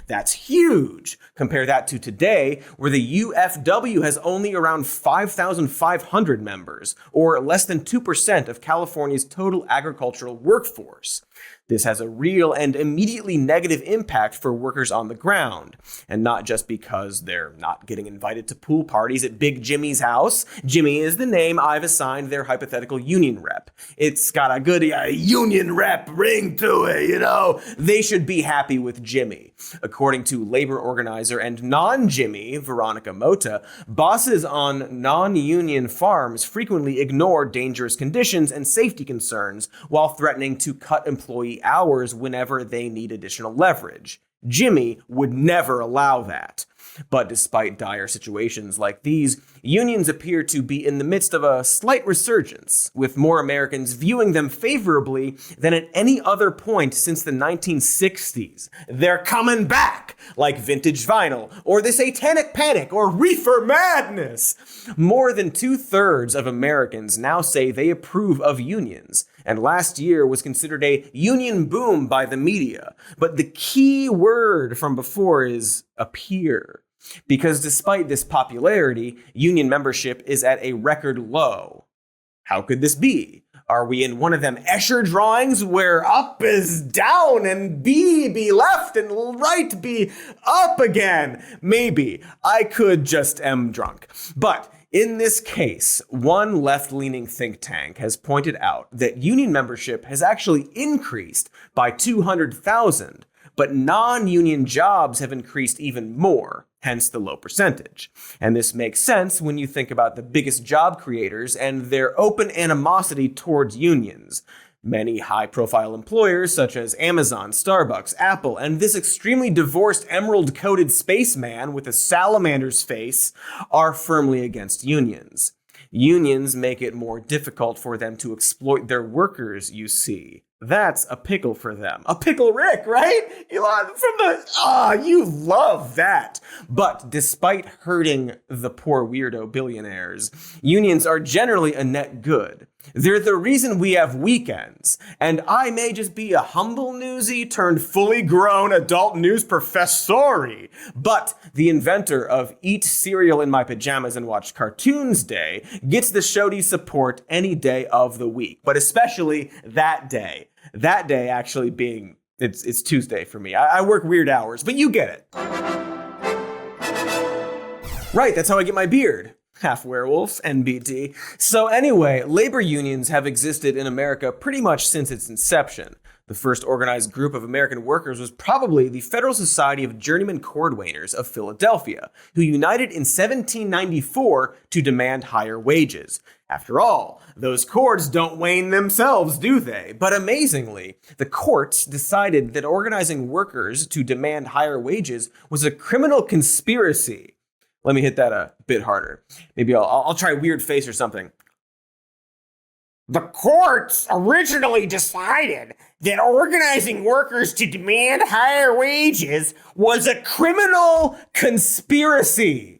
That's huge. Compare that to today, where the UFW has only around 5,500 members, or less than 2% of California's total agricultural workforce. This has a real and immediately negative impact for workers on the ground, and not just because they're not getting invited to pool parties at Big Jimmy's house. Jimmy is the name I've assigned their hypothetical union rep. It's got a good union rep ring to it, you know. They should be happy with Jimmy. According to labor organizer and non-Jimmy, Veronica Mota, bosses on non-union farms frequently ignore dangerous conditions and safety concerns while threatening to cut employee hours whenever they need additional leverage. Jimmy would never allow that. But despite dire situations like these, unions appear to be in the midst of a slight resurgence, with more Americans viewing them favorably than at any other point since the 1960s. They're coming back, like vintage vinyl, or the Satanic Panic, or Reefer Madness. More than 2/3 of Americans now say they approve of unions, and last year was considered a union boom by the media. But the key word from before is appear. Because despite this popularity, union membership is at a record low. How could this be? Are we in one of them Escher drawings where up is down and B be left and right be up again? Maybe. I could just am drunk. But in this case, one left-leaning think tank has pointed out that union membership has actually increased by 200,000, but non-union jobs have increased even more, hence the low percentage. And this makes sense when you think about the biggest job creators and their open animosity towards unions. Many high-profile employers such as Amazon, Starbucks, Apple, and this extremely divorced emerald-coated spaceman with a salamander's face are firmly against unions. Unions make it more difficult for them to exploit their workers, you see. That's a pickle for them. A pickle Rick, right? Elon, you love that. But despite hurting the poor weirdo billionaires, unions are generally a net good. They're the reason we have weekends. And I may just be a humble newsie turned fully grown adult news professori, but the inventor of Eat Cereal in My Pajamas and Watch Cartoons Day gets the Shody support any day of the week, but especially that day. That day actually being, it's Tuesday for me. I work weird hours, but you get it. Right, that's how I get my beard. Half werewolf, NBT. So anyway, labor unions have existed in America pretty much since its inception. The first organized group of American workers was probably the Federal Society of Journeyman Cordwainers of Philadelphia, who united in 1794 to demand higher wages. After all, those cords don't wane themselves, do they? But amazingly, the courts decided that organizing workers to demand higher wages was a criminal conspiracy. Let me hit that a bit harder. Maybe I'll try weird face or something. The courts originally decided that organizing workers to demand higher wages was a criminal conspiracy.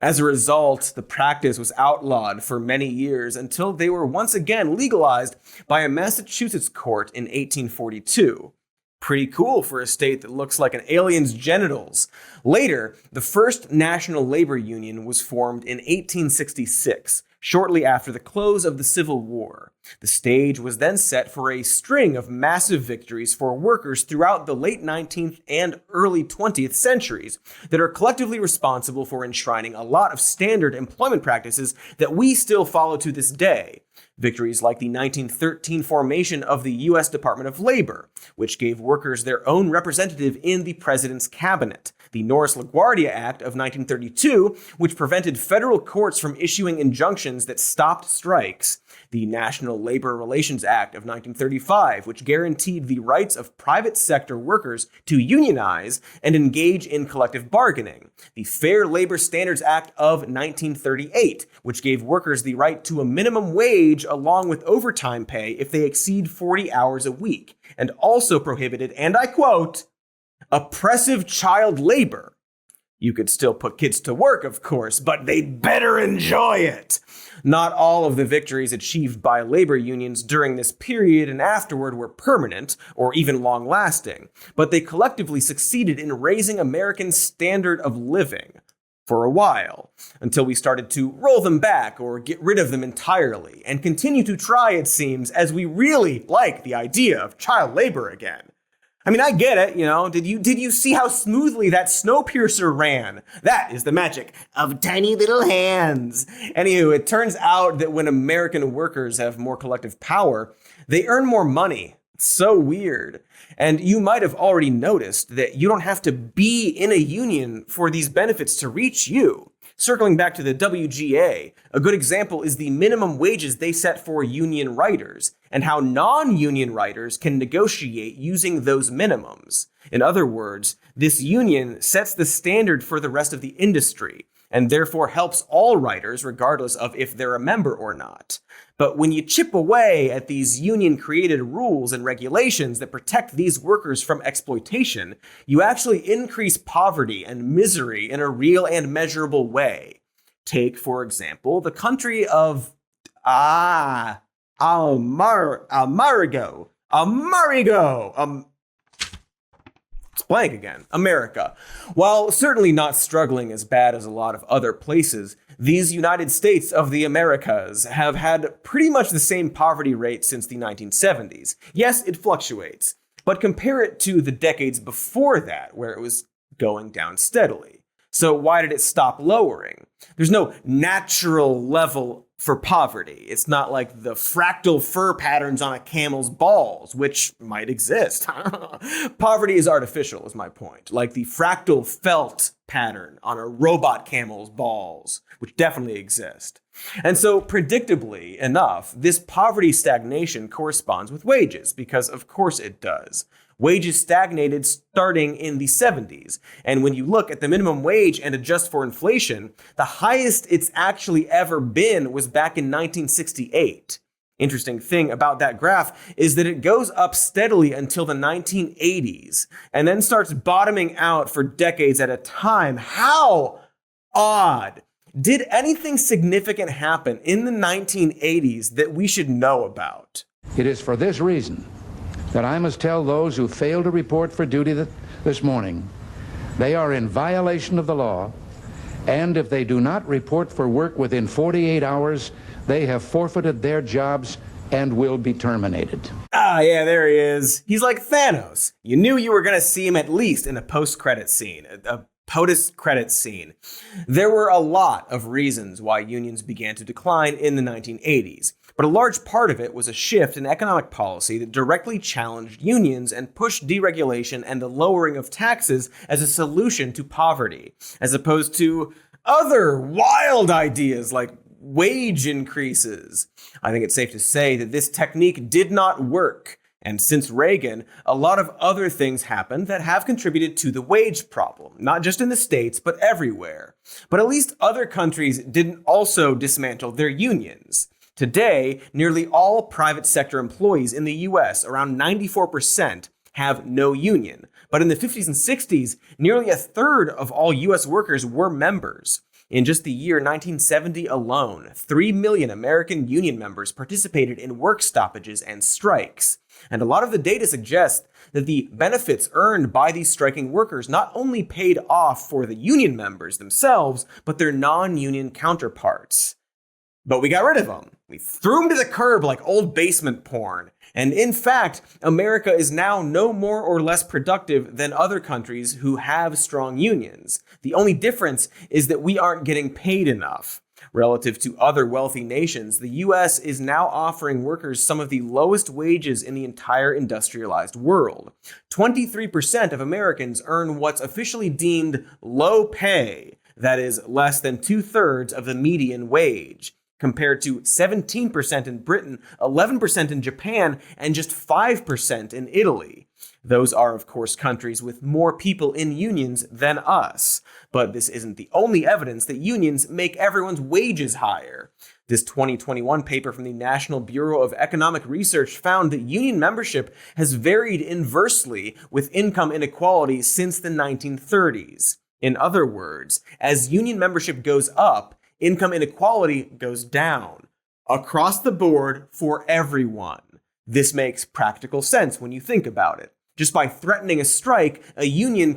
As a result, the practice was outlawed for many years until they were once again legalized by a Massachusetts court in 1842. Pretty cool for a state that looks like an alien's genitals. Later, the first national labor union was formed in 1866, shortly after the close of the Civil War. The stage was then set for a string of massive victories for workers throughout the late 19th and early 20th centuries that are collectively responsible for enshrining a lot of standard employment practices that we still follow to this day. Victories like the 1913 formation of the U.S. Department of Labor, which gave workers their own representative in the president's cabinet. The Norris-LaGuardia Act of 1932, which prevented federal courts from issuing injunctions that stopped strikes. The National Labor Relations Act of 1935, which guaranteed the rights of private sector workers to unionize and engage in collective bargaining. The Fair Labor Standards Act of 1938, which gave workers the right to a minimum wage along with overtime pay if they exceed 40 hours a week, and also prohibited, and I quote, oppressive child labor. You could still put kids to work, of course, but they'd better enjoy it. Not all of the victories achieved by labor unions during this period and afterward were permanent or even long-lasting, but they collectively succeeded in raising Americans' standard of living for a while, until we started to roll them back or get rid of them entirely, and continue to try, it seems, as we really like the idea of child labor again. I mean, I get it, Did you see how smoothly that Snowpiercer ran? That is the magic of tiny little hands. Anywho, it turns out that when American workers have more collective power, they earn more money. It's so weird. And you might have already noticed that you don't have to be in a union for these benefits to reach you. Circling back to the WGA, a good example is the minimum wages they set for union writers, and how non-union writers can negotiate using those minimums. In other words, this union sets the standard for the rest of the industry, and therefore helps all writers regardless of if they're a member or not. But when you chip away at these union-created rules and regulations that protect these workers from exploitation, you actually increase poverty and misery in a real and measurable way. Take, for example, the country of Amerigo. It's blank again. America. While certainly not struggling as bad as a lot of other places, these United States of the Americas have had pretty much the same poverty rate since the 1970s. Yes, it fluctuates, but compare it to the decades before that, where it was going down steadily. So why did it stop lowering? There's no natural level for poverty. It's not like the fractal fur patterns on a camel's balls, which might exist. Poverty is artificial, is my point. Like the fractal felt pattern on a robot camel's balls, which definitely exist. And so, predictably enough, this poverty stagnation corresponds with wages, because of course it does. Wages stagnated starting in the 70s. And when you look at the minimum wage and adjust for inflation, the highest it's actually ever been was back in 1968. Interesting thing about that graph is that it goes up steadily until the 1980s and then starts bottoming out for decades at a time. How odd. Did anything significant happen in the 1980s that we should know about? It is for this reason that I must tell those who fail to report for duty this morning they are in violation of the law, and if they do not report for work within 48 hours, they have forfeited their jobs and will be terminated. Ah, yeah, there he is. He's like Thanos. You knew you were going to see him at least in a post-credit scene, a POTUS credit scene. There were a lot of reasons why unions began to decline in the 1980s, but a large part of it was a shift in economic policy that directly challenged unions and pushed deregulation and the lowering of taxes as a solution to poverty, as opposed to other wild ideas like wage increases. I think it's safe to say that this technique did not work. And since Reagan, a lot of other things happened that have contributed to the wage problem, not just in the States, but everywhere. But at least other countries didn't also dismantle their unions. Today, nearly all private sector employees in the US, around 94%, have no union. But in the 50s and 60s, nearly a third of all US workers were members. In just the year 1970 alone, 3 million American union members participated in work stoppages and strikes. And a lot of the data suggests that the benefits earned by these striking workers not only paid off for the union members themselves, but their non-union counterparts. But we got rid of them. We threw them to the curb like old basement porn. And in fact, America is now no more or less productive than other countries who have strong unions. The only difference is that we aren't getting paid enough. Relative to other wealthy nations, the US is now offering workers some of the lowest wages in the entire industrialized world. 23% of Americans earn what's officially deemed low pay, that is, less than 2/3 of the median wage, compared to 17% in Britain, 11% in Japan, and just 5% in Italy. Those are, of course, countries with more people in unions than us. But this isn't the only evidence that unions make everyone's wages higher. This 2021 paper from the National Bureau of Economic Research found that union membership has varied inversely with income inequality since the 1930s. In other words, as union membership goes up, income inequality goes down across the board for everyone. This makes practical sense when you think about it. Just by threatening a strike, a union